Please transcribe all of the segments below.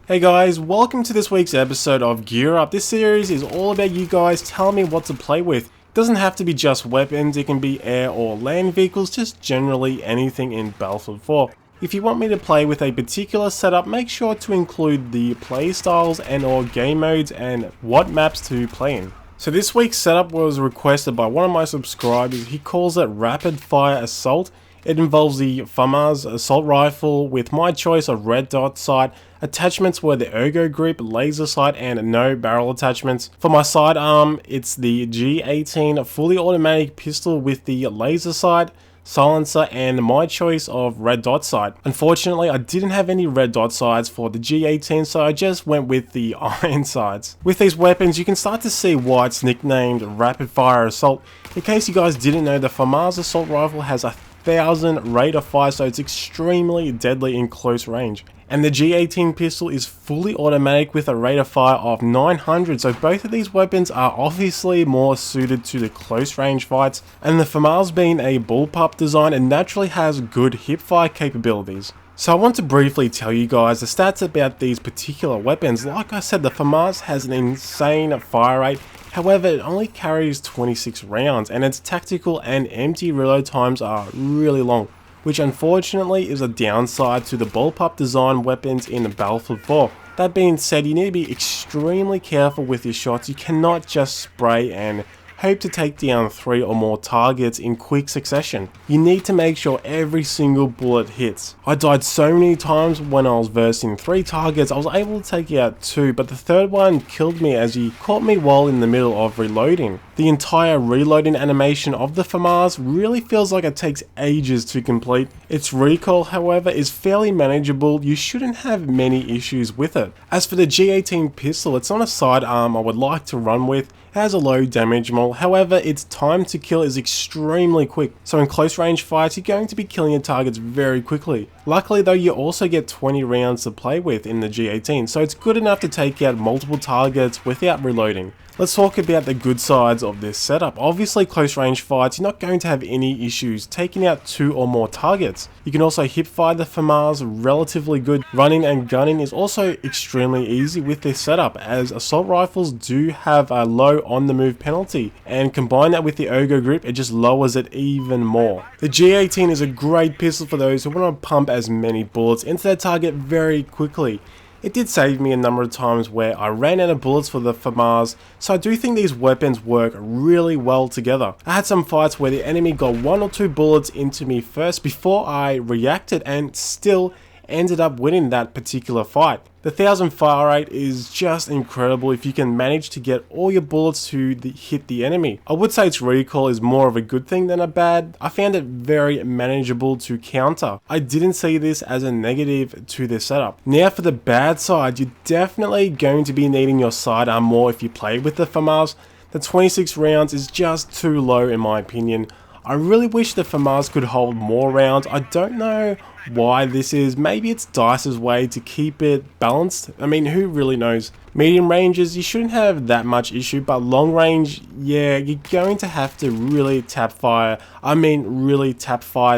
Hey guys, welcome to this week's episode of Gear Up. This series is all about you guys telling me what to play with. It doesn't have to be just weapons, it can be air or land vehicles, just generally anything in Battlefield 4. If you want me to play with a particular setup, make sure to include the playstyles and or game modes and what maps to play in. So this week's setup was requested by one of my subscribers. He calls it Rapid Fire Assault. It involves the FAMAS assault rifle with my choice of red dot sight. Attachments were the ergo grip, laser sight, and no barrel attachments. For my sidearm, it's the G18 fully automatic pistol with the laser sight, silencer, and my choice of red dot sight. Unfortunately, I didn't have any red dot sights for the G18, so I just went with the iron sights. With these weapons, you can start to see why it's nicknamed Rapid Fire Assault. In case you guys didn't know, the FAMAS assault rifle has 1,000 rate of fire, so it's extremely deadly in close range. And the G18 pistol is fully automatic with a rate of fire of 900, so both of these weapons are obviously more suited to the close range fights, and the FAMAS being a bullpup design, it naturally has good hipfire capabilities. So I want to briefly tell you guys the stats about these particular weapons. Like I said, the FAMAS has an insane fire rate. However, it only carries 26 rounds and its tactical and empty reload times are really long, which unfortunately is a downside to the bullpup design weapons in Battlefield 4. That being said, you need to be extremely careful with your shots. You cannot just spray and hope to take down 3 or more targets in quick succession. You need to make sure every single bullet hits. I died so many times when I was versing 3 targets. I was able to take out 2, but the third one killed me as he caught me while in the middle of reloading. The entire reloading animation of the FAMAS really feels like it takes ages to complete. Its recoil, however, is fairly manageable. You shouldn't have many issues with it. As for the G18 pistol, it's not a sidearm I would like to run with. It has a low damage model, however its time to kill is extremely quick, so in close range fights you're going to be killing your targets very quickly. Luckily though, you also get 20 rounds to play with in the G18, so it's good enough to take out multiple targets without reloading. Let's talk about the good sides of this setup. Obviously close range fights, you're not going to have any issues taking out 2 or more targets. You can also hipfire the FAMAS relatively good. Running and gunning is also extremely easy with this setup, as assault rifles do have a low on the move penalty, and combine that with the ergo grip, it just lowers it even more. The G18 is a great pistol for those who want to pump as many bullets into their target very quickly. It did save me a number of times where I ran out of bullets for the FAMAS, so I do think these weapons work really well together. I had some fights where the enemy got 1 or 2 bullets into me first before I reacted and still ended up winning that particular fight. The 1,000 fire rate is just incredible if you can manage to get all your bullets to hit the enemy. I would say its recoil is more of a good thing than a bad. I found it very manageable to counter. I didn't see this as a negative to this setup. Now for the bad side, you're definitely going to be needing your sidearm more if you play with the FAMAS. The 26 rounds is just too low in my opinion. I really wish the FAMAS could hold more rounds. I don't know why this is. Maybe it's DICE's way to keep it balanced. I mean, who really knows? Medium ranges, you shouldn't have that much issue, but long range, yeah, you're going to have to really tap fire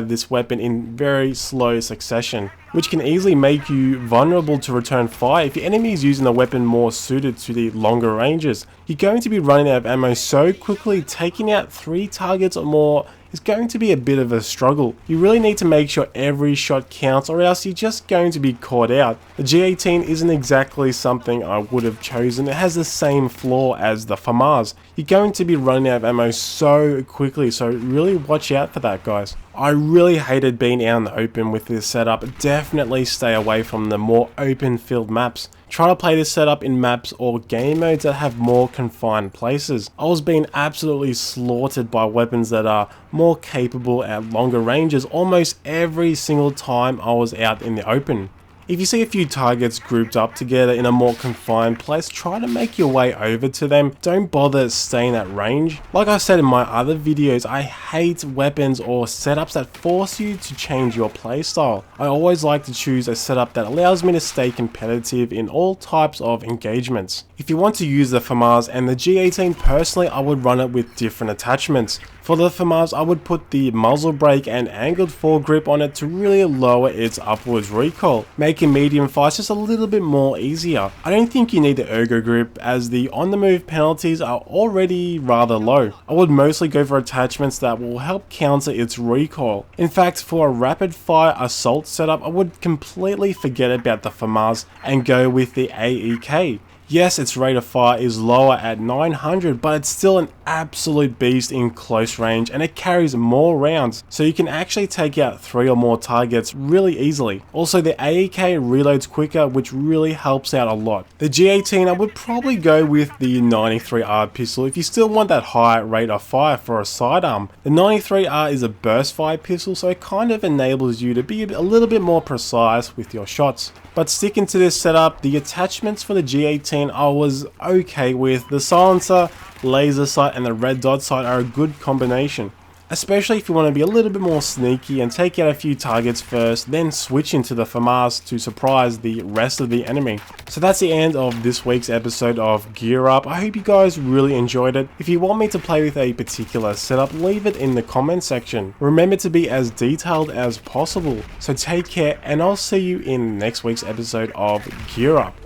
this weapon in very slow succession, which can easily make you vulnerable to return fire. If your enemy is using a weapon more suited to the longer ranges, you're going to be running out of ammo so quickly. Taking out 3 targets or more is going to be a bit of a struggle. You really need to make sure every shot counts, or else you're just going to be caught out. The G18 isn't exactly something I would have chosen. It has the same flaw as the FAMAS. You're going to be running out of ammo so quickly, so really watch out for that, guys. I really hated being out in the open with this setup. Definitely stay away from the more open field maps. Try to play this setup in maps or game modes that have more confined places. I was being absolutely slaughtered by weapons that are more capable at longer ranges almost every single time I was out in the open. If you see a few targets grouped up together in a more confined place, try to make your way over to them. Don't bother staying at range. Like I said in my other videos, I hate weapons or setups that force you to change your playstyle. I always like to choose a setup that allows me to stay competitive in all types of engagements. If you want to use the FAMAS and the G18, personally I would run it with different attachments. For the FAMAS, I would put the muzzle brake and angled foregrip on it to really lower its upwards recoil, making medium fights just a little bit more easier. I don't think you need the ergo grip, as the on the move penalties are already rather low. I would mostly go for attachments that will help counter its recoil. In fact, for a rapid fire assault setup, I would completely forget about the FAMAS and go with the AEK. Yes, its rate of fire is lower at 900, but it's still an absolute beast in close range, and it carries more rounds, so you can actually take out 3 or more targets really easily. Also, the AEK reloads quicker, which really helps out a lot. The G18, I would probably go with the 93R pistol if you still want that high rate of fire for a sidearm. The 93R is a burst fire pistol, so it kind of enables you to be a little bit more precise with your shots. But sticking to this setup, the attachments for the G18 I was okay with. The silencer, laser sight and the red dot sight are a good combination, especially if you want to be a little bit more sneaky and take out a few targets first, then switch into the FAMAS to surprise the rest of the enemy. So that's the end of this week's episode of Gear Up. I hope you guys really enjoyed it. If you want me to play with a particular setup, leave it in the comment section. Remember to be as detailed as possible. So take care, and I'll see you in next week's episode of Gear Up.